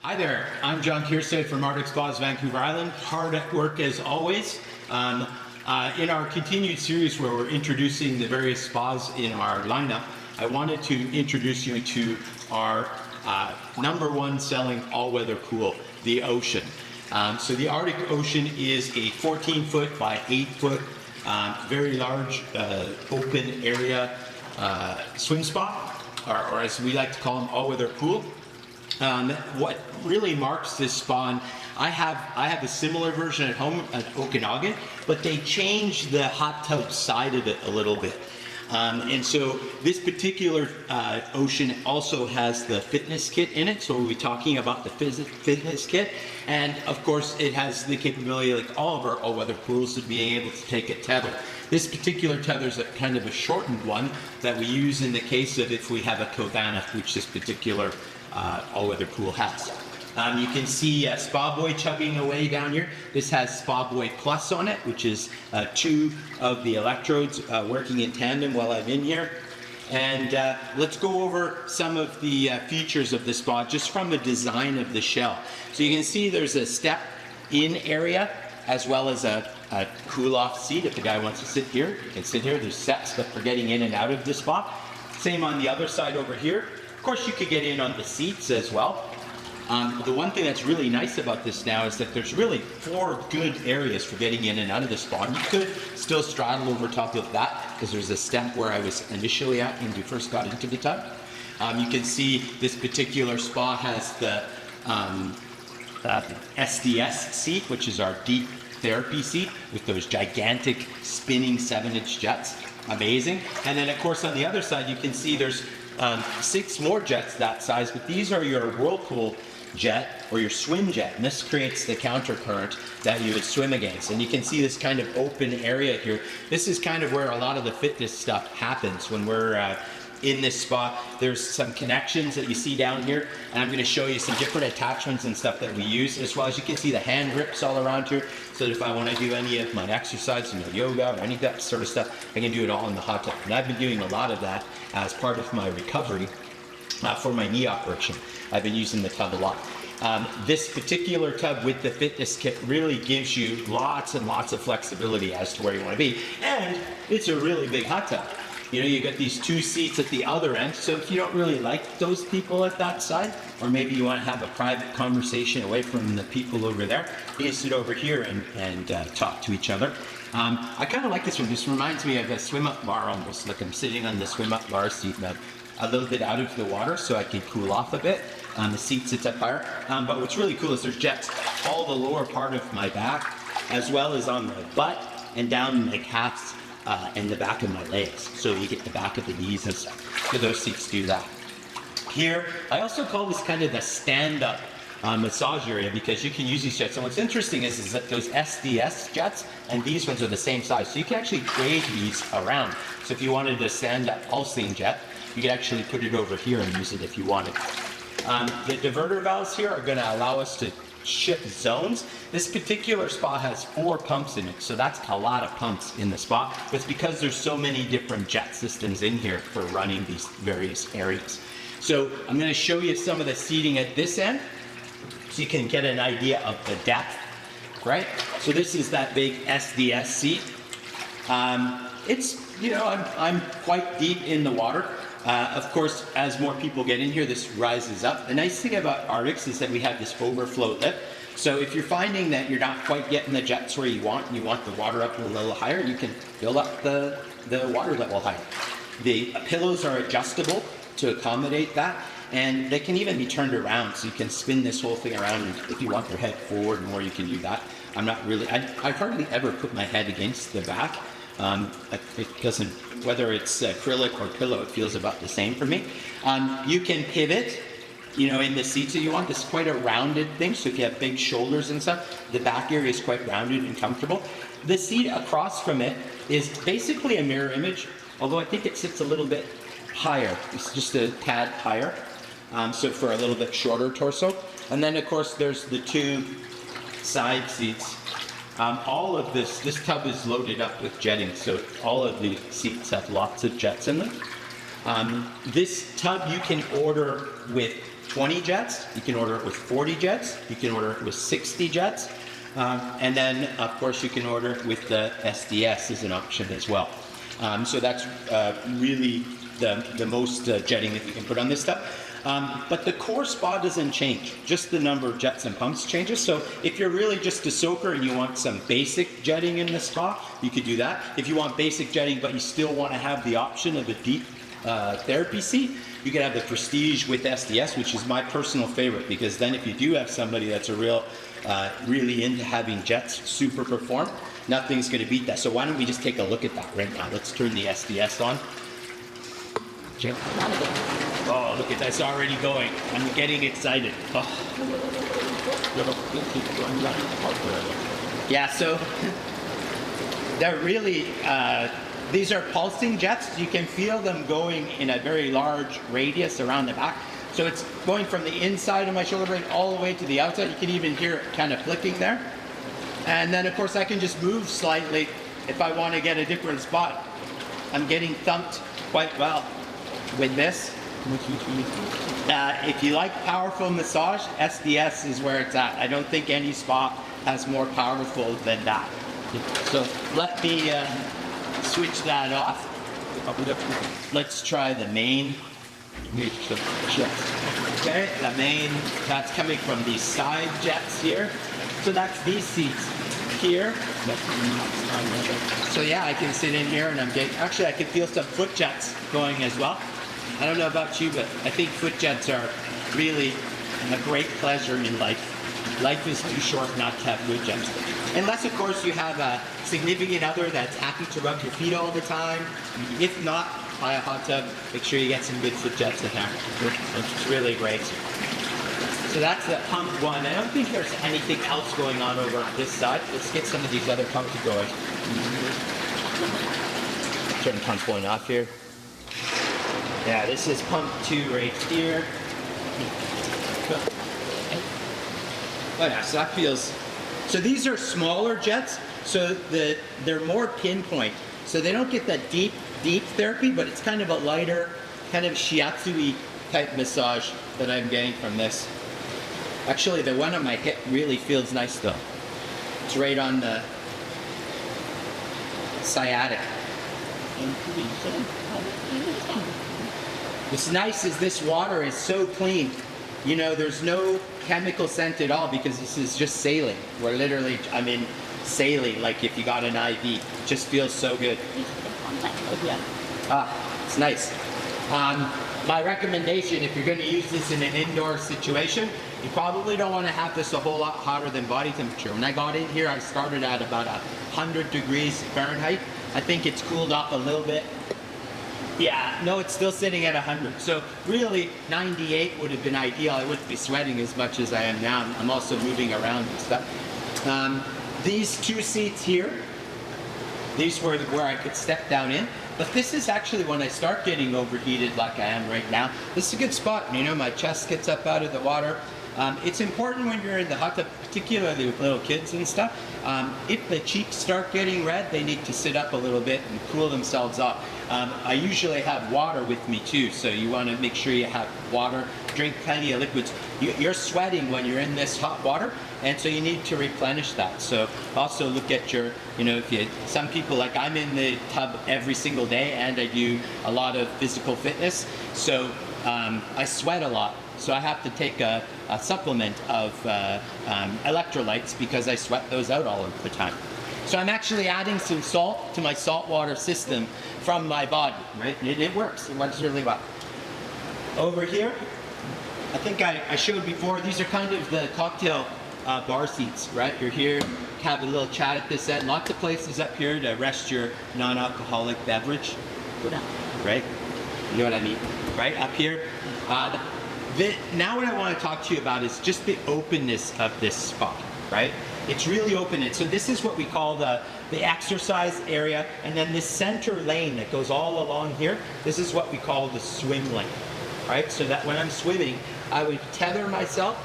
Hi there, I'm John Kierstead from Arctic Spas, Vancouver Island. Hard at work as always. In our continued series where we're introducing the various spas in our lineup, I wanted to introduce you to our #1 selling all-weather pool, the Ocean. So the Arctic Ocean is a 14-foot by 8-foot, very large open area swim spa, or as we like to call them, all-weather pool. What really marks this spa, and I have a similar version at home at Okanagan, but they changed the hot tub side of it a little bit. And so this particular Ocean also has the fitness kit in it, so we'll be talking about the fitness kit. And of course it has the capability, like all of our all-weather pools, of being able to take a tether. This particular tether is a kind of a shortened one that we use in the case of if we have a cabana, which this particular all-weather pool has. You can see Spa Boy chugging away down here. This has Spa Boy Plus on it, which is 2 of the electrodes working in tandem while I'm in here. And let's go over some of the features of the spa just from the design of the shell. So you can see there's a step-in area as well as a cool-off seat. If the guy wants to sit here, he can sit here. There's steps for getting in and out of the spa. Same on the other side over here. Of course, you could get in on the seats as well. The one thing that's really nice about this now is that there's really 4 good areas for getting in and out of the spa. And you could still straddle over top of that because there's a step where I was initially at when we first got into the tub. You can see this particular spa has the SDS seat, which is our deep therapy seat with those gigantic spinning 7-inch jets. Amazing. And then of course on the other side you can see there's 6 more jets that size, but these are your whirlpool jet or your swim jet, and this creates the counter current that you would swim against. And you can see this kind of open area here. This is kind of where a lot of the fitness stuff happens when we're in this spa. There's some connections that you see down here, and I'm going to show you some different attachments and stuff that we use, as well as you can see the hand grips all around here, so that if I want to do any of my exercise, yoga or any of that sort of stuff, I can do it all in the hot tub. And I've been doing a lot of that as part of my recovery for my knee operation. I've been using the tub a lot. This particular tub with the fitness kit really gives you lots and lots of flexibility as to where you want to be, and it's a really big hot tub. You know, you got these 2 seats at the other end, so if you don't really like those people at that side, or maybe you want to have a private conversation away from the people over there, you can sit over here and talk to each other. I kind of like this one. This reminds me of a swim-up bar almost, like I'm sitting on the swim-up bar seat now, a little bit out of the water so I can cool off a bit. The seat sits up higher. But what's really cool is there's jets all the lower part of my back, as well as on my butt and down my calves and the back of my legs. So you get the back of the knees and stuff. So those seats do that. Here, I also call this kind of the stand-up massage area because you can use these jets. And what's interesting is that those SDS jets and these ones are the same size. So you can actually trade these around. So if you wanted a stand-up pulsing jet, you could actually put it over here and use it if you wanted. The diverter valves here are going to allow us to shift zones. This particular spa has 4 pumps in it, so that's a lot of pumps in the spa. But it's because there's so many different jet systems in here for running these various areas. So I'm going to show you some of the seating at this end, so you can get an idea of the depth, right? So this is that big SDS seat. It's, you know, I'm quite deep in the water. Of course, as more people get in here, this rises up. The nice thing about Arctics is that we have this overflow lip. So if you're finding that you're not quite getting the jets where you want, and you want the water up a little higher, you can fill up the water level higher. The pillows are adjustable to accommodate that, and they can even be turned around, so you can spin this whole thing around, and if you want your head forward more, you can do that. I'm not really, I hardly ever put my head against the back. It doesn't, whether it's acrylic or pillow, it feels about the same for me. You can pivot, you know, in the seat, so you want this quite a rounded thing, so if you have big shoulders and stuff, the back area is quite rounded and comfortable. The seat across from it is basically a mirror image, although I think it sits a little bit higher. It's just a tad higher, so for a little bit shorter torso. And then of course there's the 2 side seats. All of this tub is loaded up with jetting, so all of the seats have lots of jets in them. This tub you can order with 20 jets, you can order it with 40 jets, you can order it with 60 jets, and then of course you can order it with the SDS as an option as well. So that's really the most jetting that you can put on this stuff. But the core spa doesn't change, just the number of jets and pumps changes. So if you're really just a soaker and you want some basic jetting in the spa, you could do that. If you want basic jetting but you still want to have the option of a deep therapy seat, you can have the Prestige with SDS, which is my personal favorite, because then if you do have somebody that's a really into having jets super perform, nothing's going to beat that. So why don't we just take a look at that right now? Let's turn the SDS on. Oh, look at that, it's already going. I'm getting excited. Oh. Yeah, so they're really, these are pulsing jets. You can feel them going in a very large radius around the back. So it's going from the inside of my shoulder blade all the way to the outside. You can even hear it kind of flicking there. And then of course I can just move slightly if I want to get a different spot. I'm getting thumped quite well with this. If you like powerful massage, SDS is where it's at. I don't think any spa has more powerful than that. So let me switch that off. Let's try the main. Okay, the main, that's coming from these side jets here. So that's these seats here. So yeah, I can sit in here and I'm getting, actually I can feel some foot jets going as well. I don't know about you, but I think foot jets are really a great pleasure in life. Life is too short not to have foot jets. Unless, of course, you have a significant other that's happy to rub your feet all the time. If not, buy a hot tub. Make sure you get some good foot jets in there. It's really great. So that's the pump one. I don't think there's anything else going on over on this side. Let's get some of these other pumps going. Turn pump one off here. Yeah, this is pump 2 right here. Oh yeah, so that feels, so these are smaller jets, so they're more pinpoint. So they don't get that deep therapy, but it's kind of a lighter, kind of shiatsu-y type massage that I'm getting from this. Actually, the one on my hip really feels nice though. It's right on the sciatic. What's nice is this water is so clean. You know, there's no chemical scent at all because this is just saline. We're literally, I mean, saline, like if you got an IV. It just feels so good. It's nice. My recommendation, if you're going to use this in an indoor situation, you probably don't want to have this a whole lot hotter than body temperature. When I got in here, I started at about 100 degrees Fahrenheit. I think it's cooled off a little bit. Yeah, no, it's still sitting at 100. So really, 98 would have been ideal. I wouldn't be sweating as much as I am now. I'm also moving around and stuff. These two seats here, these were where I could step down in. But this is actually when I start getting overheated like I am right now. This is a good spot. You know, my chest gets up out of the water. It's important when you're in the hot tub, particularly with little kids and stuff. If the cheeks start getting red, they need to sit up a little bit and cool themselves off. I usually have water with me too, so you want to make sure you have water. Drink plenty of liquids. You're sweating when you're in this hot water, and so you need to replenish that. So also look at your, you know, some people, like I'm in the tub every single day and I do a lot of physical fitness, so I sweat a lot. So I have to take a supplement of electrolytes because I sweat those out all of the time. So I'm actually adding some salt to my saltwater system from my body, right? It works. It works really well. Over here, I think I showed before, these are kind of the cocktail bar seats, right? You're here, have a little chat at this end. Lots of places up here to rest your non-alcoholic beverage, right? You know what I mean, right? Up here. Now what I want to talk to you about is just the openness of this spot, right? It's really open. So this is what we call the exercise area, and then this center lane that goes all along here, this is what we call the swim lane, right? So that when I'm swimming, I would tether myself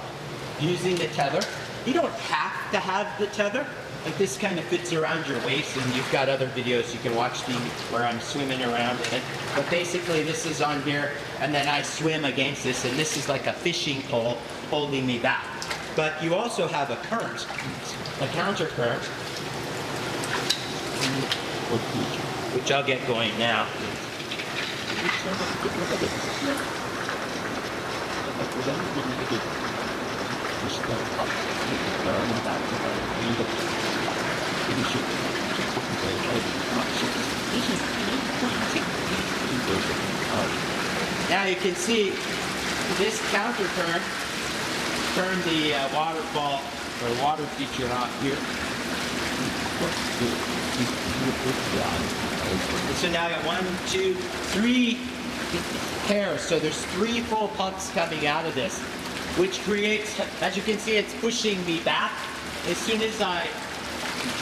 using the tether. You don't have to have the tether, like this kind of fits around your waist, and you've got other videos you can watch me where I'm swimming around in it. But basically this is on here, and then I swim against this, and this is like a fishing pole holding me back. But you also have a current, a counter current, which I'll get going now. Now you can see this counter current turned the waterfall or water feature on here. So now I got 1, 2, 3 pairs. So there's 3 full pumps coming out of this, which creates, as you can see, it's pushing me back. As soon as I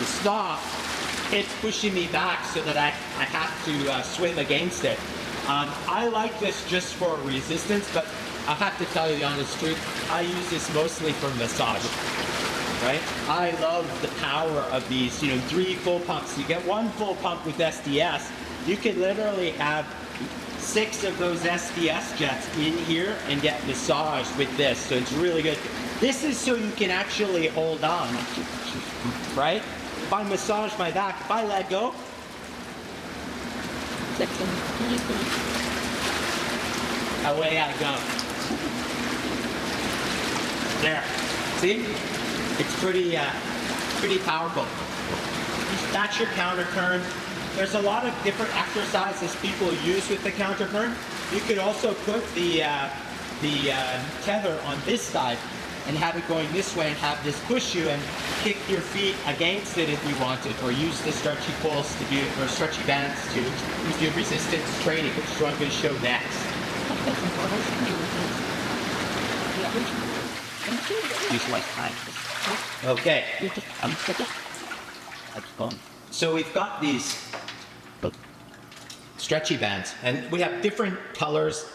stop, it's pushing me back so that I have to swim against it. I like this just for resistance, but I have to tell you the honest truth, I use this mostly for massage. Right? I love the power of these, 3 full pumps. You get 1 full pump with SDS. You can literally have 6 of those SDS jets in here and get massaged with this. So it's really good. This is so you can actually hold on, right? If I massage my back, if I let go, away I go. There, see? It's pretty powerful. That's your counter current. There's a lot of different exercises people use with the counter current. You could also put the tether on this side and have it going this way and have this push you and kick your feet against it if you wanted, or use the stretchy poles to do, or stretchy bands to do resistance training, which is what I'm going to show next. Okay. So we've got these stretchy bands, and we have different colors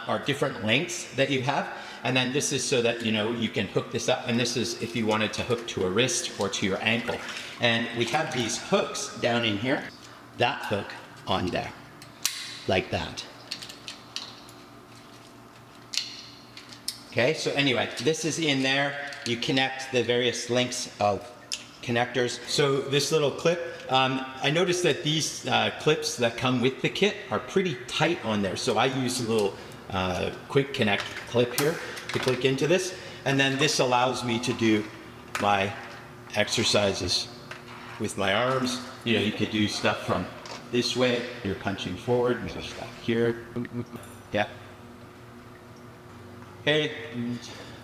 or different lengths that you have. And then this is so that you can hook this up, and this is if you wanted to hook to a wrist or to your ankle. And we have these hooks down in here. That hook on there, like that. Okay, so anyway, this is in there. You connect the various lengths of connectors. So this little clip, I noticed that these clips that come with the kit are pretty tight on there. So I use a little quick connect clip here to click into this. And then this allows me to do my exercises with my arms. You could do stuff from this way. You're punching forward and stuff here. Yeah. Okay,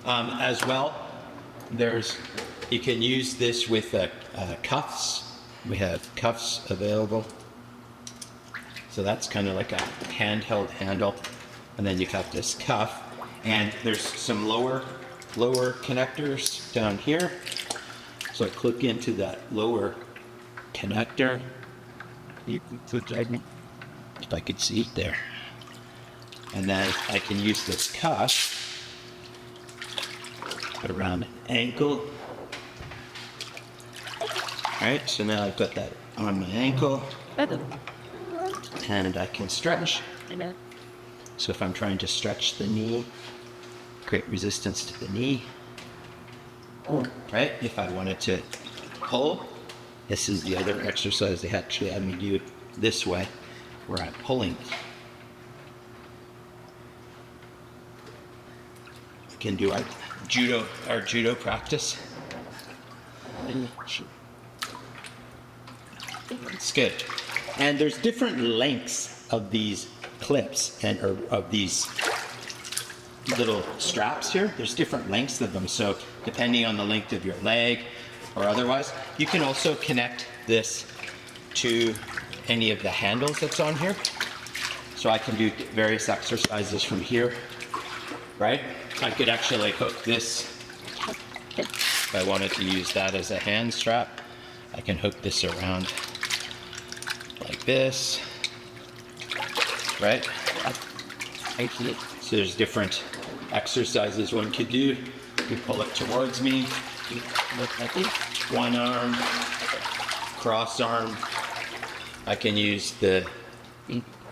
as well, you can use this with cuffs. We have cuffs available. So that's kind of like a handheld handle. And then you have this cuff. And there's some lower connectors down here. So I click into that lower connector. If I could see it there. And then I can use this cuff around an ankle. Alright, so now I've got that on my ankle. And I can stretch. So if I'm trying to stretch the knee, create resistance to the knee. Right? If I wanted to pull, this is the other exercise they actually had me do it this way, where I'm pulling. We can do our judo practice. It's good. And there's different lengths of these clips and of these little straps here. There's different lengths of them. So depending on the length of your leg or otherwise, you can also connect this to any of the handles that's on here. So I can do various exercises from here, right? I could actually hook this. If I wanted to use that as a hand strap, I can hook this around like this, right? So there's different exercises one could do We pull it towards me. One arm, cross arm. I can use the,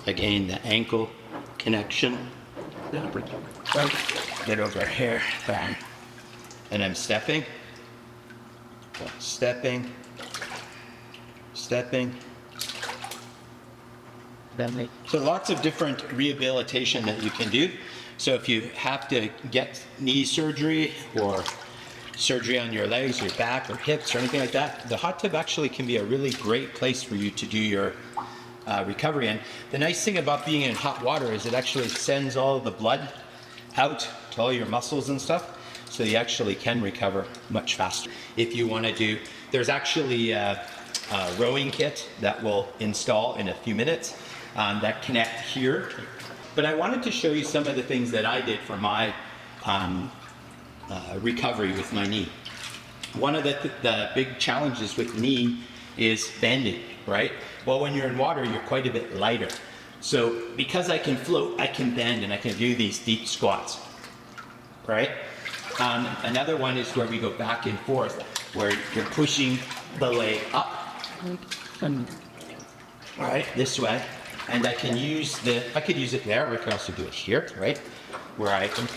again, the ankle connection. Get over here, bam. And I'm stepping, stepping, stepping. So lots of different rehabilitation that you can do. So if you have to get knee surgery or surgery on your legs, your back, or hips, or anything like that, the hot tub actually can be a really great place for you to do your recovery. And the nice thing about being in hot water is it actually sends all the blood out to all your muscles and stuff, so you actually can recover much faster. If you want to do, there's actually a rowing kit that we'll install in a few minutes that connect here. But I wanted to show you some of the things that I did for my recovery with my knee. One of the big challenges with knee is bending, right? Well, when you're in water, you're quite a bit lighter. So because I can float, I can bend and I can do these deep squats, right? Another one is where we go back and forth, where you're pushing the leg up, right, this way. And I can use I could use it there, or I can also do it here, right? Where I can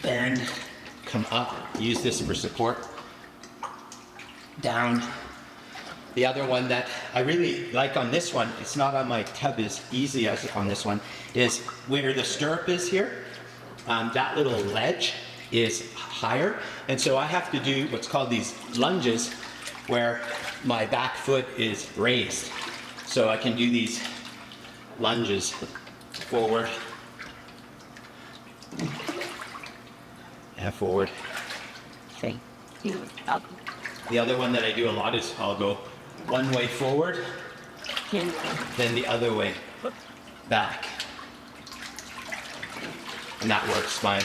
bend, come up, use this for support, down. The other one that I really like on this one, it's not on my tub as easy as on this one, is where the stirrup is here, that little ledge is higher. And so I have to do what's called these lunges, where my back foot is raised. So I can do these lunges forward and forward. Okay. The other one that I do a lot is I'll go one way forward, then the other way back. And that works my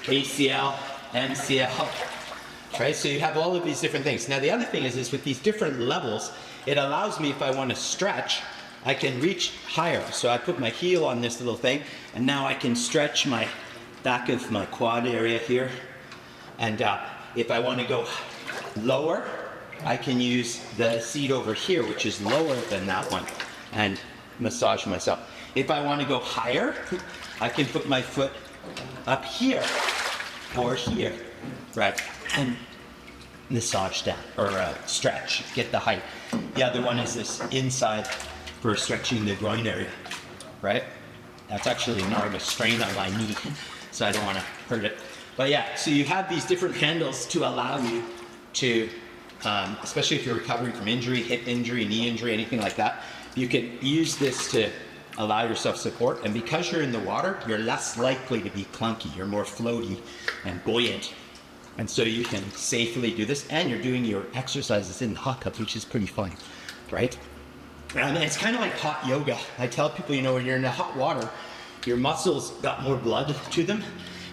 ACL, MCL, right? So you have all of these different things. Now the other thing is with these different levels, it allows me, if I want to stretch, I can reach higher. So I put my heel on this little thing, and now I can stretch my back of my quad area here. And if I want to go lower, I can use the seat over here, which is lower than that one, and massage myself. If I want to go higher, I can put my foot up here or here, right, and massage that, or stretch, get the height. The other one is this inside for stretching the groin area, right? That's actually more of a strain on my knee, so I don't want to hurt it. But yeah, so you have these different handles to allow you to, especially if you're recovering from injury, hip injury, knee injury, anything like that, you can use this to allow yourself support. And because you're in the water, you're less likely to be clunky. You're more floaty and buoyant. And so you can safely do this, and you're doing your exercises in the hot tub, which is pretty fun, right? And it's kind of like hot yoga. I tell people, you know, when you're in the hot water, your muscles got more blood to them.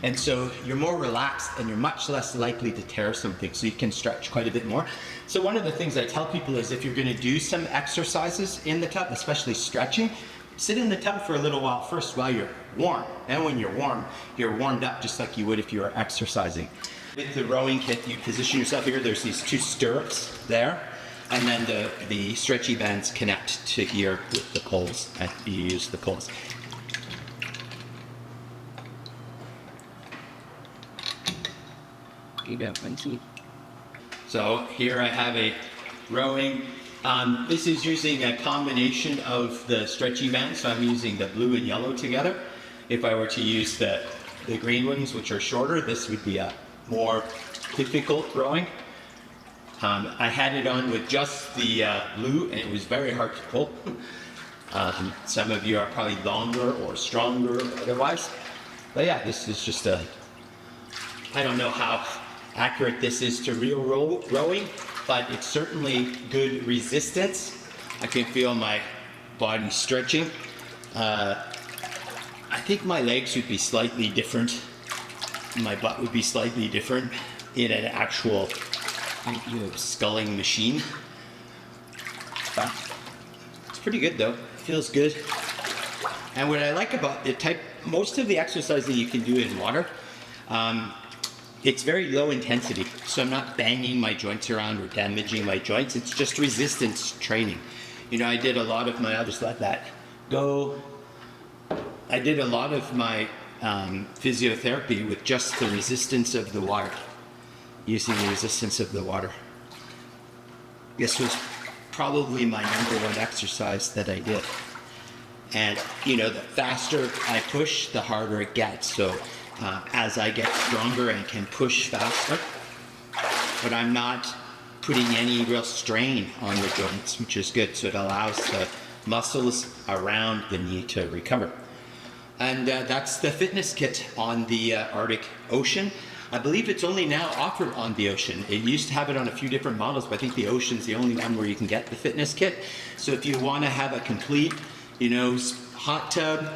And so you're more relaxed and you're much less likely to tear something. So you can stretch quite a bit more. So one of the things I tell people is if you're going to do some exercises in the tub, especially stretching, sit in the tub for a little while first while you're warm. And when you're warm, you're warmed up just like you would if you were exercising. With the rowing kit, you position yourself here. There's these two stirrups there. And then the stretchy bands connect to here with the poles, and you use the poles. So here I have a rowing. This is using a combination of the stretchy bands, so I'm using the blue and yellow together. If I were to use the green ones, which are shorter, this would be a more difficult rowing. I had it on with just the blue, and it was very hard to pull. Some of you are probably longer or stronger otherwise. But yeah, this is just I don't know how accurate this is to real rowing, but it's certainly good resistance. I can feel my body stretching. I think my legs would be slightly different. My butt would be slightly different in an actual sculling machine. But it's pretty good though. It feels good. And what I like about the most of the exercise that you can do in water, It's very low intensity, so I'm not banging my joints around or damaging my joints. It's just resistance training. You know, I did a lot of my, I'll just let that go. I did a lot of my physiotherapy with just the resistance of the water, using the resistance of the water. This was probably my #1 exercise that I did. And, you know, the faster I push, the harder it gets. So as I get stronger, I can push faster, but I'm not putting any real strain on the joints, which is good. So it allows the muscles around the knee to recover. And that's the fitness kit on the Arctic Ocean. I believe it's only now offered on the Ocean. It used to have it on a few different models, but I think the Ocean's the only one where you can get the fitness kit. So if you want to have a complete, you know, hot tub,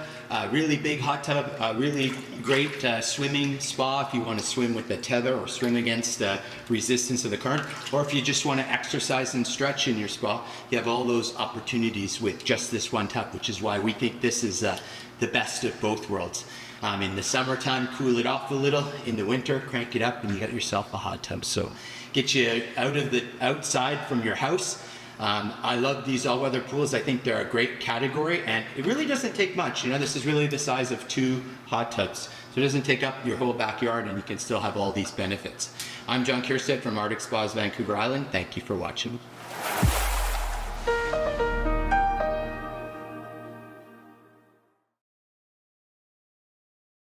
really big hot tub, really great swimming spa if you want to swim with the tether or swim against the resistance of the current, or if you just want to exercise and stretch in your spa, you have all those opportunities with just this one tub, which is why we think this is the best of both worlds. In the summertime, cool it off a little. In the winter, crank it up and you got yourself a hot tub. So get you outside from your house. I love these all-weather pools. I think they're a great category, and it really doesn't take much. You know, this is really the size of 2 hot tubs. So it doesn't take up your whole backyard, and you can still have all these benefits. I'm John Kierstead from Arctic Spas, Vancouver Island. Thank you for watching.